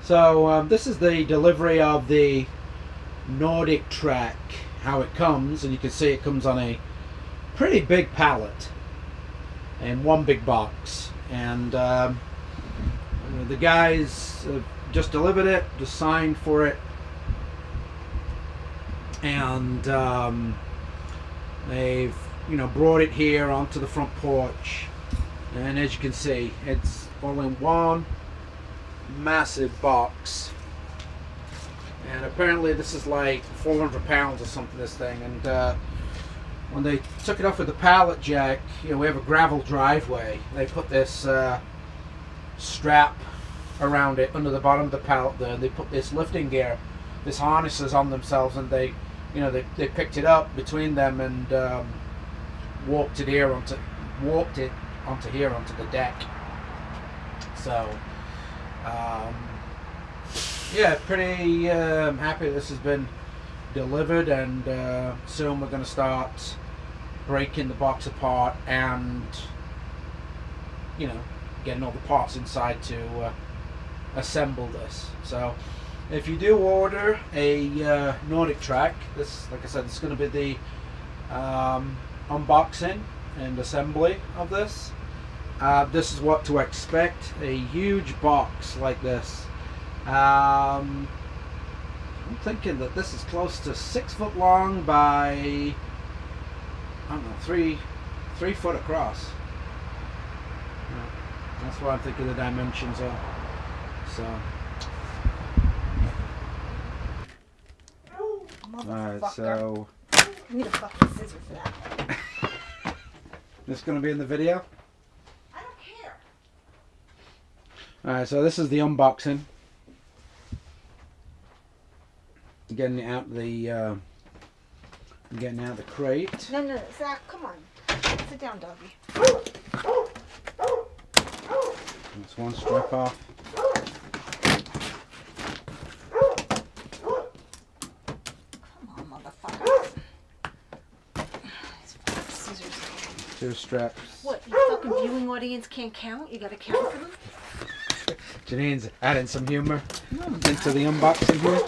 So this is the delivery of the NordicTrack, how it comes, and you can see it comes on a pretty big pallet in one big box, and the guys just delivered it, just signed for it, and they've brought it here onto the front porch, and as you can see, it's all in one massive box. And apparently this is like 400 pounds or something, this thing. And when they took it off with the pallet jack, we have a gravel driveway. They put this strap around it under the bottom of the pallet there. They put this lifting gear, this harnesses on themselves, and they picked it up between them and walked it onto here onto the deck. So yeah, pretty happy this has been delivered, and soon we're going to start breaking the box apart and getting all the parts inside to assemble this. So if you do order a NordicTrack, this, like I said, this is going to be the unboxing and assembly of this. This is what to expect: a huge box like this. I'm thinking that this is close to 6 foot long by, I don't know, 3 foot across. Yeah, that's what I'm thinking the dimensions are. So alright, so I need a fucking scissor for that. this is going to be in the video. I don't care. Alright, so this is the unboxing. Getting it out the crate. No, Zach, come on. Sit down, doggy. That's one strip off. Come on, motherfucker. Scissors. 2 straps. What, your fucking viewing audience can't count? You gotta count for them? Janine's adding some humor into the unboxing here.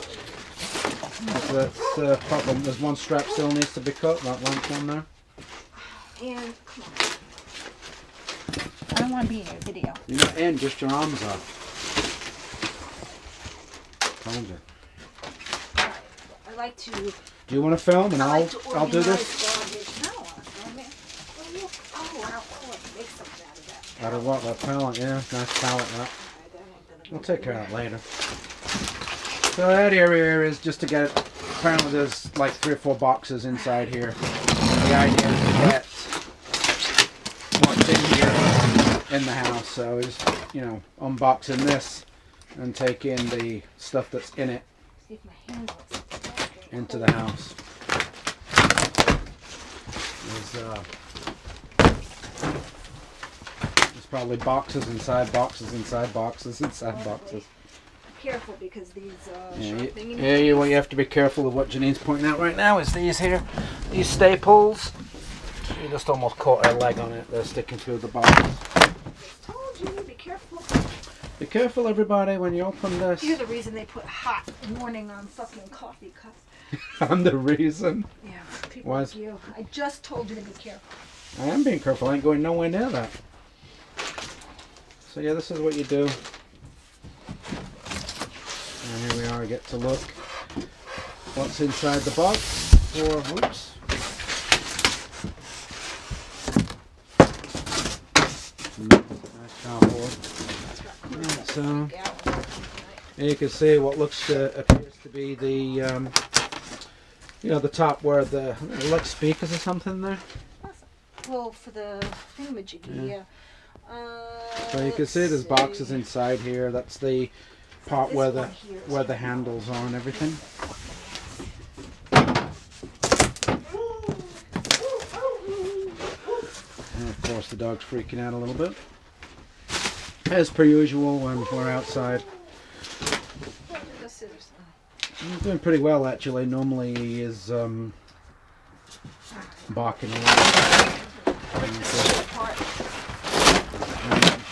So that's problem. There's one strap still needs to be cut, that length one there. And come on. I don't want to be in your video. You're not in, just your arms up. Told you. Alright, I like to. Do you want to film and I'll do this? No, I'll make something out of that. Out of what? That pallet, yeah. Nice pallet, that. We'll take care of that later. So that area is just to get, apparently there's like 3 or 4 boxes inside here. The idea is to get what's in here in the house. So just, unboxing this and taking the stuff that's in it into the house. There's probably boxes inside boxes inside boxes inside boxes. Careful, because these what you have to be careful of what Janine's pointing out right now is these these staples. You just almost caught her leg on it. They're sticking through the box. I told you, be careful. Be careful, everybody, when you open this. You're the reason they put hot warning on fucking coffee cups. I'm the reason. Yeah, people like you. I just told you to be careful. I am being careful. I ain't going nowhere near that. So yeah, this is what you do. And here we are, I get to look what's inside the box. Whoops. Nice cardboard. Yeah, so here you can see what appears to be the the top where the like speakers or something there. Well, for the thingamajiggy, yeah. So you can see there's boxes inside here. That's the part where the handles are and everything. And of course the dog's freaking out a little bit, as per usual when we're outside. He's doing pretty well actually. Normally he is barking a lot.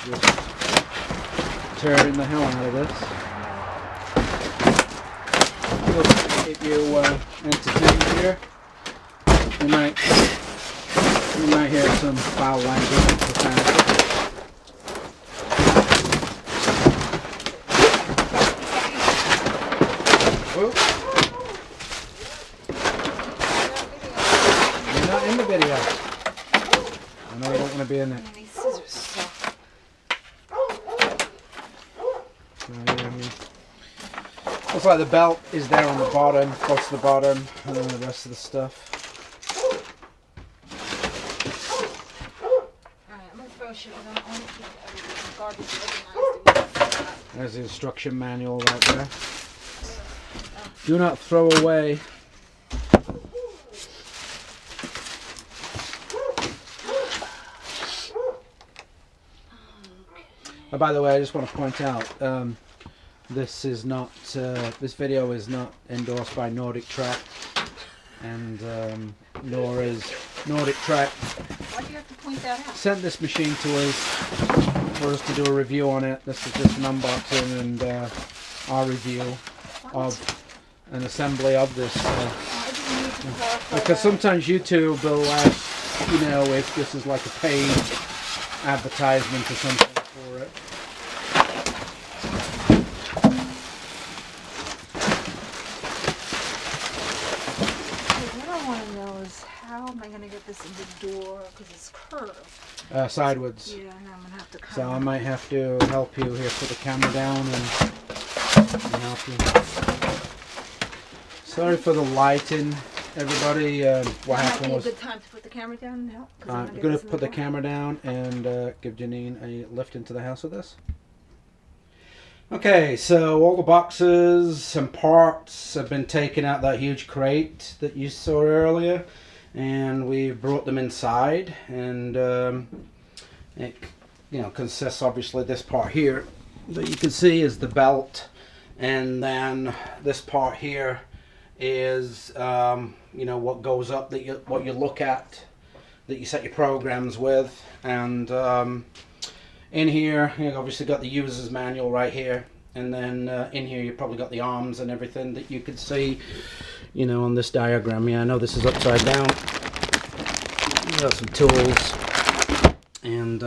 Just tearing the hell out of this. Just keep you entertained here. You might hear some foul language and profanity. Whoop. You're not in the video. I know you don't want to be in it. These scissors suck. Looks like the belt is there on the bottom, close to the bottom, and then the rest of the stuff. Alright, I'm gonna throw shit. I don't want to keep everything garbage organized. There's the instruction manual right there. Do not throw away. Oh, by the way, I just want to point out, this is not. This video is not endorsed by NordicTrack, and nor is NordicTrack. Why do you have to point that out? Sent this machine to us for us to do a review on it. This is just an unboxing and our review of an assembly of this. Because sometimes YouTube will ask, you know, if this is like a paid advertisement or something for it. What I want to know is how am I going to get this in the door because it's curved. Sideways. Yeah, and I'm going to have to cut So I it. might have to help you here, put the camera down and help you. Sorry for the lighting, everybody. What That happened might was be a good time to put the camera down and help. 'Cause I'm I'm gonna get going this to in put the door. camera down and give Janine a lift into the house with this. Okay, so all the boxes and parts have been taken out that huge crate that you saw earlier, and we brought them inside, and it consists obviously this part here that you can see is the belt, and then this part here is what goes up, that what you look at, that you set your programs with, and in here you've obviously got the user's manual right here, and then in here you've probably got the arms and everything that you could see, on this diagram. Yeah, I know this is upside down. We've got some tools, and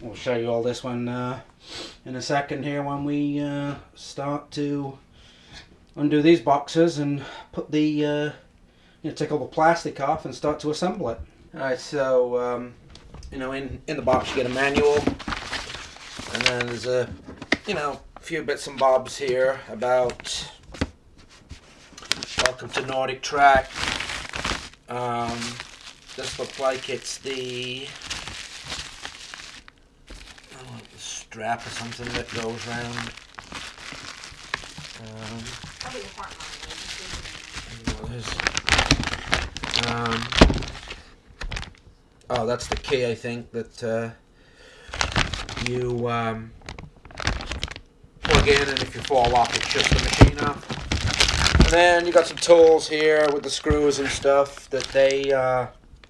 we'll show you all this one in a second here when we start to undo these boxes and put the take all the plastic off and start to assemble it. Alright, so in the box you get a manual, and then there's a few bits and bobs here about welcome to NordicTrack. This looks like it's the strap or something that goes around. Probably the part oh, that's the key, I think, that you plug in, and if you fall off, it shuts the machine off. And then you got some tools here with the screws and stuff that they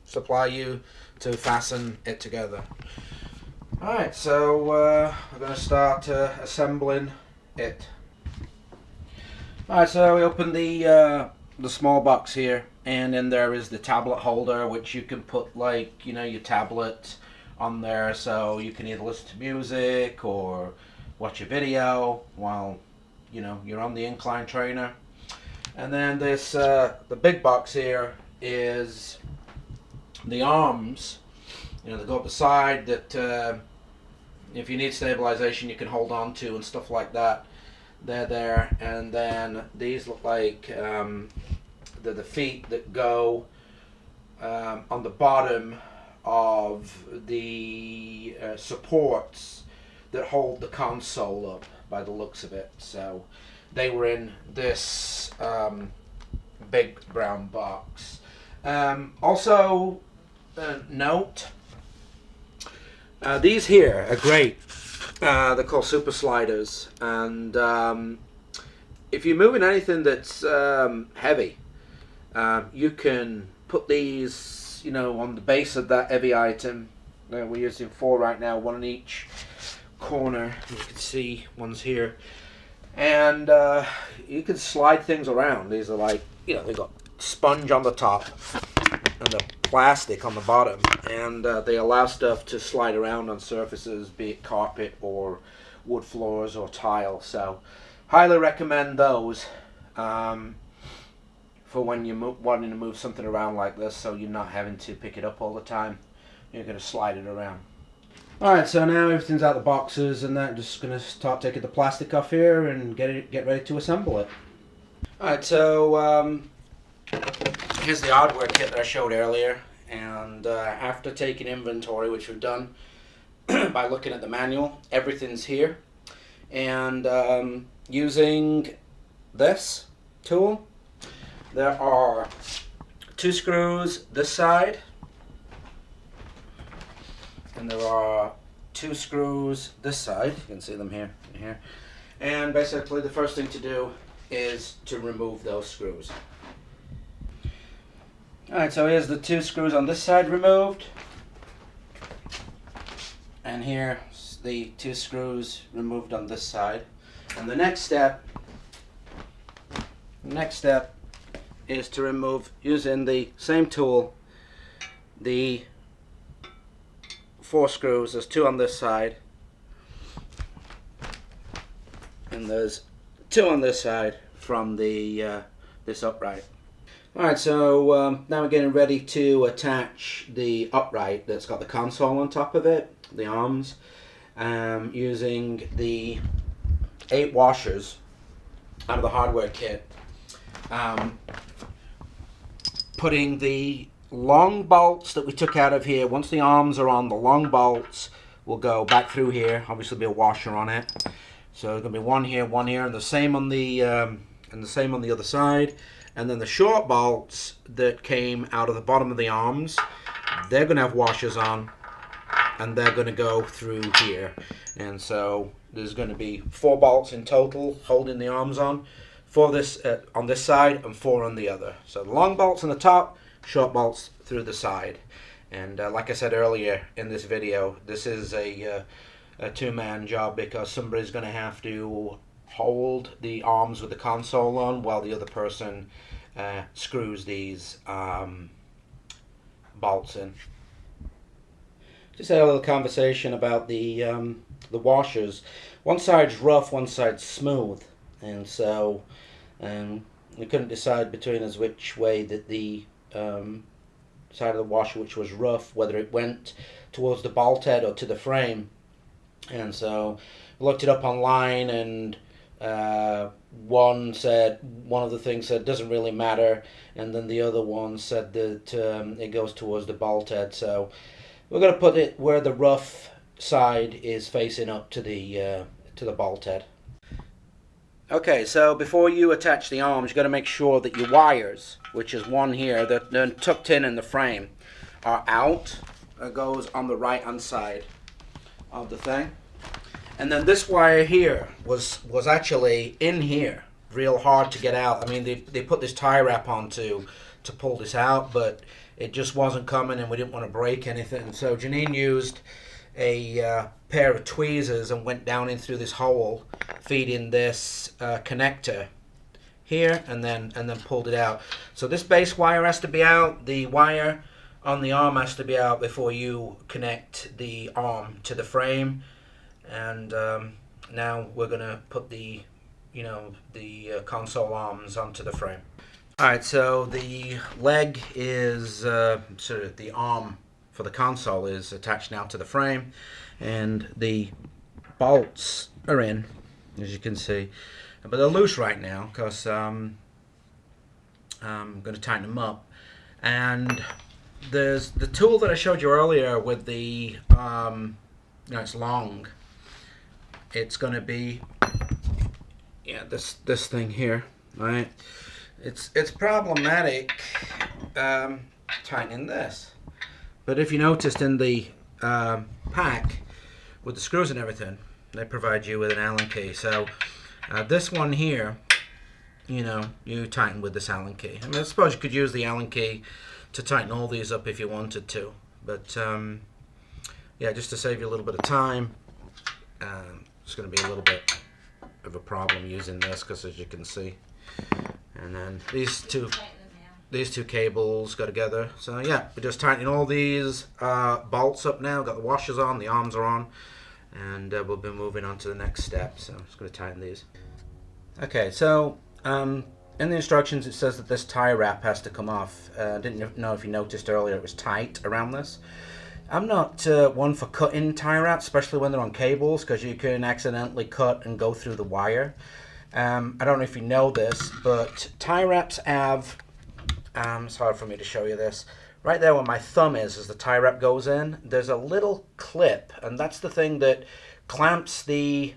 supply you to fasten it together. Alright, so we're going to start assembling it. Alright, so we open the small box here, and in there is the tablet holder, which you can put your tablet on there, so you can either listen to music or watch a video while you're on the incline trainer. And then this the big box here is the arms, that go up the side, that if you need stabilization you can hold on to and stuff like that. They're there. And then these look like they're the feet that go on the bottom of the supports that hold the console up, by the looks of it. So they were in this big brown box. Also note, these here are great. They're called super sliders, and if you're moving anything that's heavy, you can put these on the base of that heavy item. We're using 4 right now, 1 in each corner. You can see one's here, And you can slide things around. These are like, you know, they've got sponge on the top and the plastic on the bottom, and they allow stuff to slide around on surfaces, be it carpet or wood floors or tile. So highly recommend those for when you're wanting to move something around like this, so you're not having to pick it up all the time. You're going to slide it around. Alright, so now everything's out of the boxes, and I'm just going to start taking the plastic off here and get ready to assemble it. Alright, so here's the hardware kit that I showed earlier, and after taking inventory, which we've done by looking at the manual, everything's here. And using this tool, there are 2 screws this side, and there are 2 screws this side. You can see them here and here. And basically the first thing to do is to remove those screws. Alright, so here's the 2 screws on this side removed. And here's the 2 screws removed on this side. And the next step is to remove, using the same tool, the 4 screws. There's 2 on this side, and there's 2 on this side from the this upright. Alright, so now we're getting ready to attach the upright that's got the console on top of it, the arms, using the 8 washers out of the hardware kit. Putting the long bolts that we took out of here, once the arms are on, the long bolts will go back through here. Obviously, be a washer on it. So there's going to be one here, and the same on the other side. And then the short bolts that came out of the bottom of the arms, they're going to have washers on, and they're going to go through here. And so there's going to be 4 bolts in total holding the arms on. 4 this on this side and 4 on the other. So the long bolts on the top, short bolts through the side. And like I said earlier in this video, this is a 2-man job, because somebody's going to have to hold the arms with the console on while the other person screws these bolts in. Just had a little conversation about the washers. One side's rough, one side's smooth, and so we couldn't decide between us which way that the side of the washer which was rough, whether it went towards the bolt head or to the frame. And so we looked it up online, and one of the things said doesn't really matter, and then the other one said that it goes towards the bolt head. So we're going to put it where the rough side is facing up to the bolt head. Okay, so before you attach the arms, you've got to make sure that your wires, which is one here, that they're tucked in the frame, are out. It goes on the right hand side of the thing. And then this wire here was actually in here, real hard to get out. I mean, they put this tie wrap on to pull this out, but it just wasn't coming, and we didn't want to break anything. So Janine used a pair of tweezers and went down in through this hole, feeding this connector here, and then pulled it out. So this base wire has to be out. The wire on the arm has to be out before you connect the arm to the frame. And now we're gonna put the console arms onto the frame. Alright, so the leg is sort of the arm for the console is attached now to the frame, and the bolts are in, as you can see, but they're loose right now because I'm going to tighten them up. And there's the tool that I showed you earlier with the it's long. It's going to be this thing here, right? It's problematic tightening this. But if you noticed in the pack with the screws and everything, they provide you with an Allen key. So this one here, you tighten with this Allen key. I mean, I suppose you could use the Allen key to tighten all these up if you wanted to. But yeah, just to save you a little bit of time, it's going to be a little bit of a problem using this, because as you can see, and then these two cables go together. So yeah, we're just tightening all these bolts up now. Got the washers on, the arms are on, and we'll be moving on to the next step. So I'm just going to tighten these. Okay, so in the instructions it says that this tie wrap has to come off. Didn't know if you noticed earlier it was tight around this. I'm not one for cutting tie wraps, especially when they're on cables, because you can accidentally cut and go through the wire. I don't know if you know this, but tie wraps have, it's hard for me to show you this, right there where my thumb is as the tie wrap goes in, there's a little clip, and that's the thing that clamps the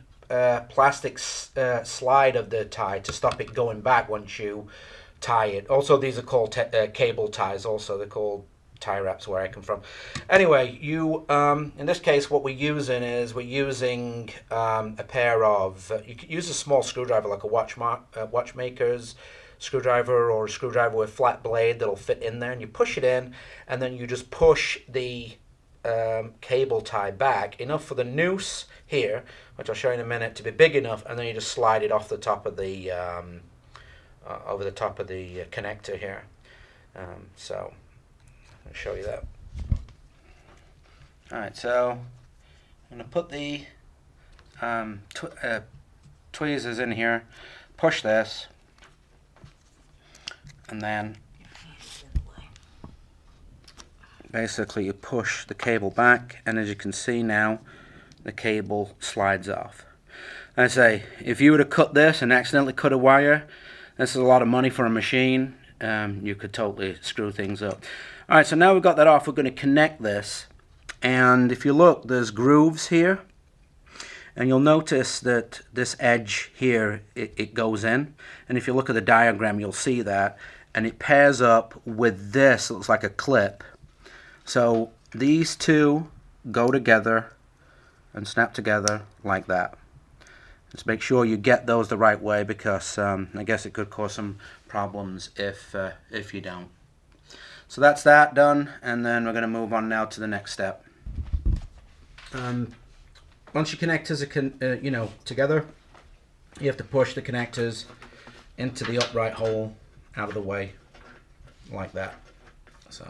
plastic slide of the tie to stop it going back once you tie it. Also, these are called cable ties. Also, they're called tie wraps where I come from. Anyway, you in this case, what we're using a pair of. You could use a small screwdriver like a watchmaker's screwdriver, or a screwdriver with a flat blade that'll fit in there, and you push it in, and then you just push the cable tie back enough for the noose here, which I'll show you in a minute, to be big enough, and then you just slide it off the top of the over the top of the connector here. So I'll show you that. Alright, so I'm going to put the tweezers in here, push this, and then basically you push the cable back, and as you can see now, the cable slides off. I say, if you were to cut this and accidentally cut a wire, this is a lot of money for a machine. You could totally screw things up. Alright, so now we've got that off, we're going to connect this, and if you look, there's grooves here, and you'll notice that this edge here, it goes in, and if you look at the diagram, you'll see that, and it pairs up with this. It looks like a clip. So these two go together and snap together like that. Just make sure you get those the right way, because I guess it could cause some problems if you don't. So that's that done, and then we're going to move on now to the next step. Once your connectors are together, you have to push the connectors into the upright hole out of the way, like that. So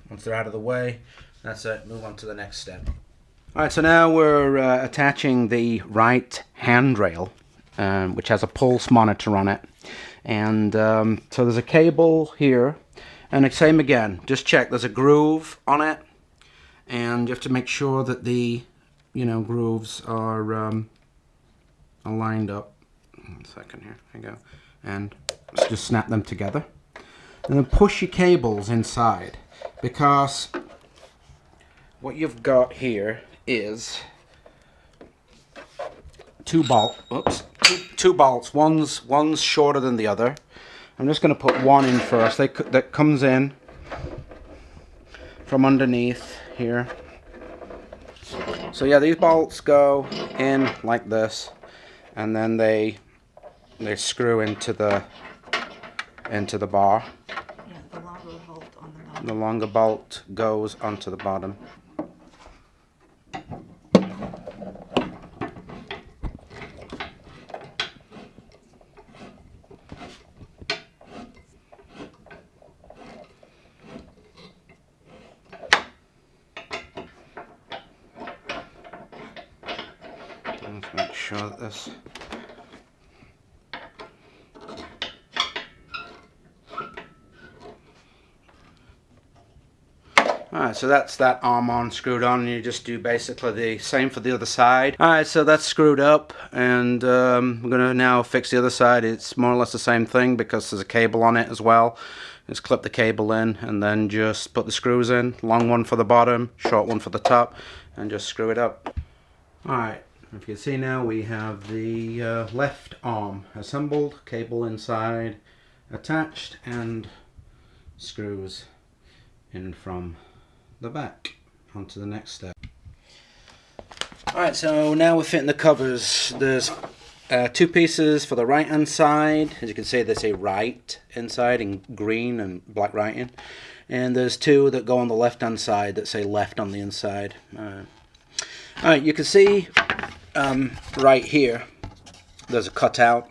once they're out of the way, that's it. Move on to the next step. Alright, so now we're attaching the right handrail, which has a pulse monitor on it. And so there's a cable here, and the same again, just check, there's a groove on it, and you have to make sure that the grooves are lined up. 1 second here, there you go. And let's just snap them together. And then push your cables inside, because what you've got here is two bolts. One's shorter than the other. I'm just going to put one in first. That comes in from underneath here. So yeah, these bolts go in like this, and then they screw into the bar. Yeah, the longer bolt on the bottom. The longer bolt goes onto the bottom. Let's make sure that this Alright, so that's that arm on, screwed on, and you just do basically the same for the other side. Alright, so that's screwed up, and I'm going to now fix the other side. It's more or less the same thing because there's a cable on it as well. Just clip the cable in, and then just put the screws in. Long one for the bottom, short one for the top, and just screw it up. Alright, if you can see now, we have the left arm assembled, cable inside, attached, and screws in from the back. Onto the next step. Alright, so now we're fitting the covers. There's two pieces for the right hand side. As you can see, they say right inside in green and black writing, and there's two that go on the left hand side that say left on the inside. Alright, you can see right here there's a cutout.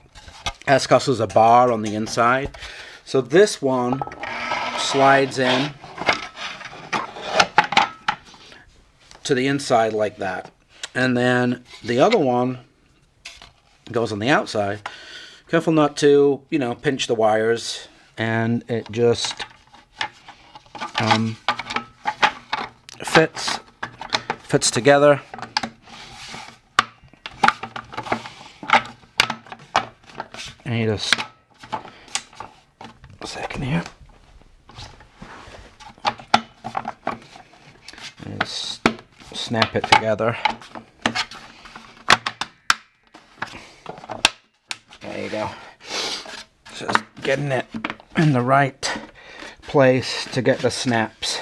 That's because there's a bar on the inside. So this one slides in to the inside like that. And then the other one goes on the outside. Careful not to, you know, pinch the wires. And it just fits together. And you just, a second here. And just snap it together. There you go. Just getting it in the right place to get the snaps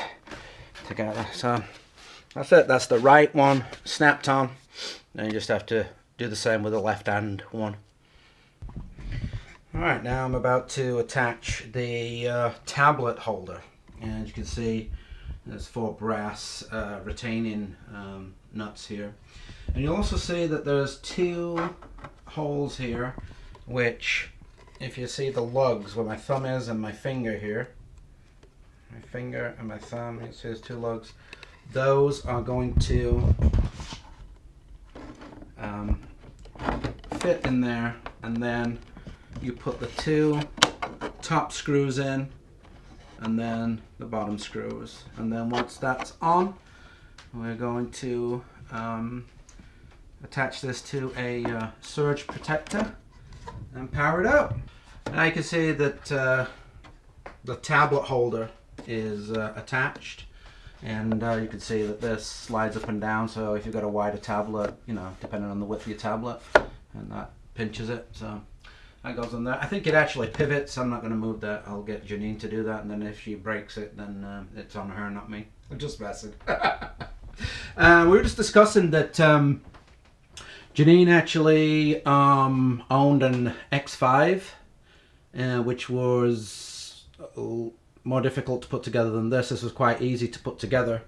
together. So that's it. That's the right one snapped on. Then you just have to do the same with the left hand one. Alright, now I'm about to attach the tablet holder. And as you can see, there's 4 brass retaining nuts here. And you'll also see that there's 2 holes here, which, if you see the lugs where my thumb is and my finger here, my finger and my thumb, you see there's 2 lugs. Those are going to fit in there, and then you put the 2 top screws in and then the bottom screws, and then once that's on, we're going to attach this to a surge protector and power it up. Now you can see that the tablet holder is attached, and you can see that this slides up and down, so if you've got a wider tablet, you know, depending on the width of your tablet, and that pinches it, so that goes on there. I think it actually pivots. I'm not going to move that. I'll get Janine to do that, and then if she breaks it, then it's on her, not me. I'm just messing. We were just discussing that Janine actually owned an X5, which was more difficult to put together than this. This was quite easy to put together.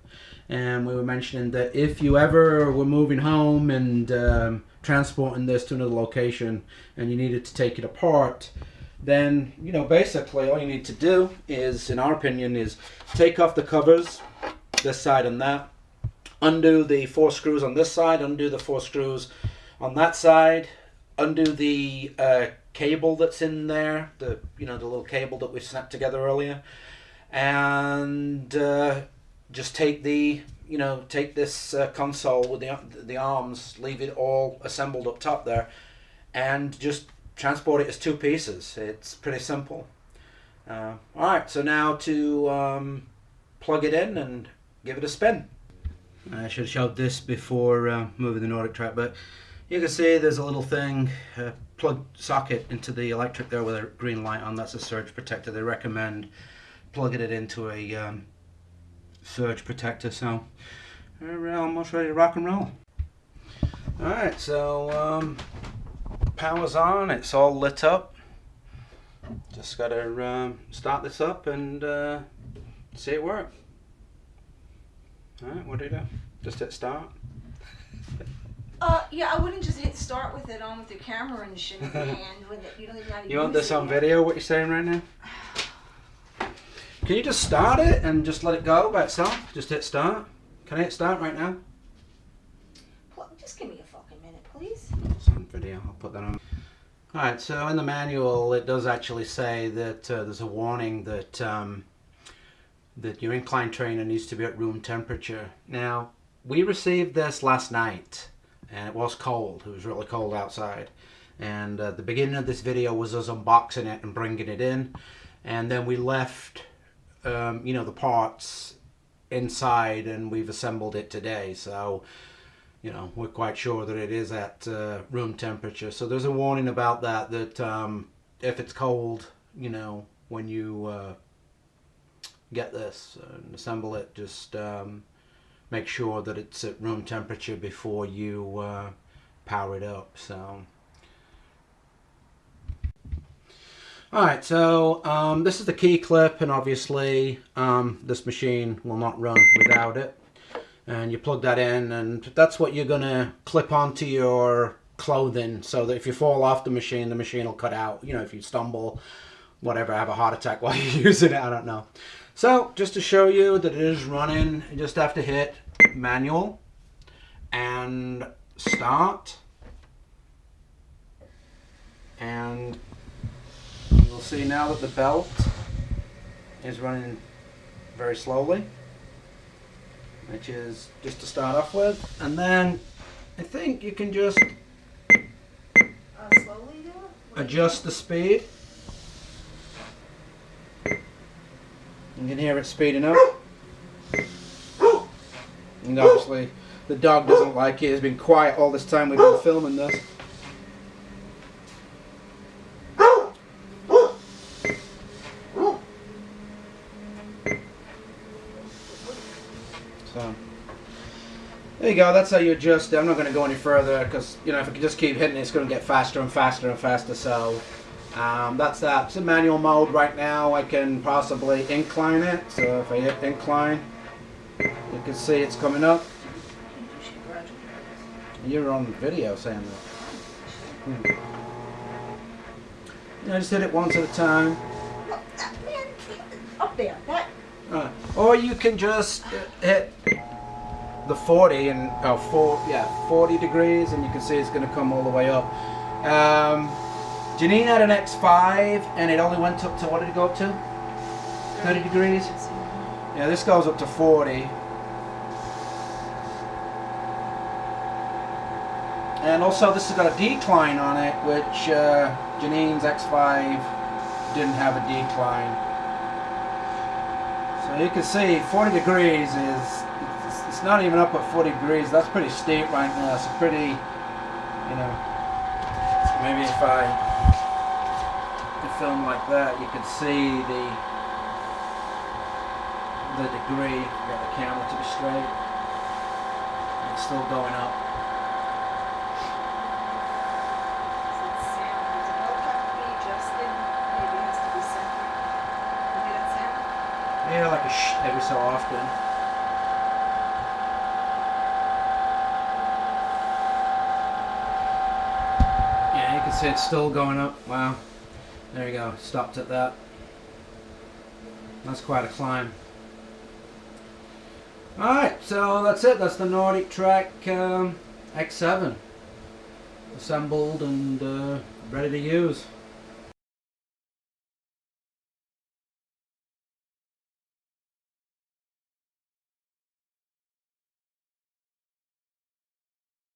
And we were mentioning that if you ever were moving home and transporting this to another location and you needed to take it apart, then, you know, basically all you need to do is, in our opinion, is take off the covers, this side and that, undo the 4 screws on this side, undo the 4 screws on that side, undo the cable that's in there, the little cable that we snapped together earlier, and just take this console with the arms, leave it all assembled up top there, and just transport it as 2 pieces. It's pretty simple. Alright, so now to plug it in and give it a spin. I should have showed this before moving the NordicTrack, but you can see there's a little thing, plug socket into the electric there with a green light on. That's a surge protector. They recommend plugging it into a surge protector, so we're almost ready to rock and roll. Alright, so power's on, it's all lit up. Just gotta start this up and see it work. Alright, what do you do? Just hit start? Yeah, I wouldn't just hit start with it on with the camera and shit in your hand with it. You don't even know how to You want use this it on yet. video, what you're saying right now? Can you just start it and just let it go by itself? Just hit start? Can I hit start right now? Well, just give me a fucking minute, please. It's on video, I'll put that on. Alright, so in the manual it does actually say that there's a warning that that your incline trainer needs to be at room temperature. Now, we received this last night, and it was cold. It was really cold outside. And the beginning of this video was us unboxing it and bringing it in. And then we left, the parts inside, and we've assembled it today. So, we're quite sure that it is at room temperature. So there's a warning about that, that if it's cold, when you get this and assemble it, just make sure that it's at room temperature before you power it up. So alright, so this is the key clip, and obviously this machine will not run without it. And you plug that in, and that's what you're gonna clip onto your clothing so that if you fall off the machine will cut out. You know, if you stumble, whatever, have a heart attack while you're using it, I don't know. So just to show you that it is running, you just have to hit manual and start, and you'll see now that the belt is running very slowly, which is just to start off with. And then I think you can just Slowly do it? adjust the speed. You can hear it speeding up. And obviously the dog doesn't like it. It's been quiet all this time we've been filming this. So there you go, that's how you adjust it. I'm not going to go any further because, you know, if I can just keep hitting it, it's going to get faster and faster and faster. So that's that. It's in manual mode right now. I can possibly incline it. So if I hit incline, you can see it's coming up. You're on video saying that. Yeah, just hit it once at a time. Up there. That. Or you can just hit the 40 and 40 degrees, and you can see it's going to come all the way up. Janine had an X5 and it only went up to, what did it go up to? 30 degrees? Yeah, this goes up to 40. And also this has got a decline on it, which Janine's X5 didn't have a decline. So you can see 40 degrees is, it's not even up at 40 degrees. That's pretty steep right now. It's pretty, you know, maybe if I film like that, you could see the degree. Get the camera to be straight. It's still going up. Yeah, like every so often. Yeah, you can see it's still going up. Wow. There you go. Stopped at that. That's quite a climb. Alright, so that's it. That's the NordicTrack X7. Assembled and ready to use.